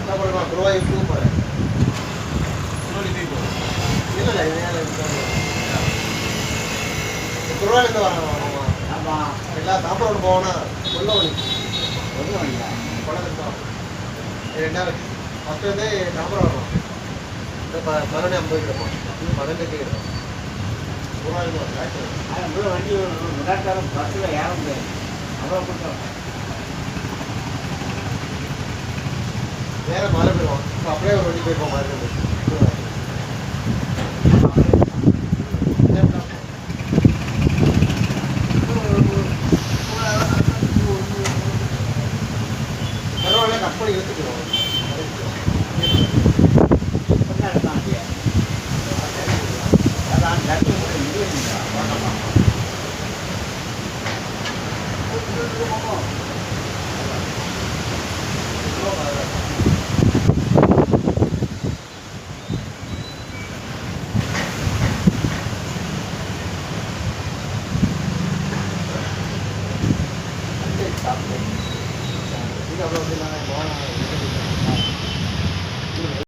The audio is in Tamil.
என்ன பண்ணுவான் குருவாயூர் டூ போகிறேன் இல்லை குருவாயிலேருந்து வரான் ஆமாம் எல்லா தாம்பரம் போவோன்னா சொல்ல வழி பணம் எடுத்தோம் ரெண்டாவது ஃபஸ்ட்டு வந்து தாம்பரம் வரணும் இந்த 11:50 இருப்போம் 12 இருக்கும் குருவாயிலேருந்து வரேன் வண்டி விடாட்டாலும் பஸ்ஸில் ஏற முடியாது அவ்வளோ கொடுத்தோம் வேற மாற போயிடுவோம் இப்போ அப்படியே ஒரு வண்டி போயிருப்போம் மாதிரி பரவாயில்ல கட் பண்ணி எடுத்துக்கிறோம் அவ்வளோ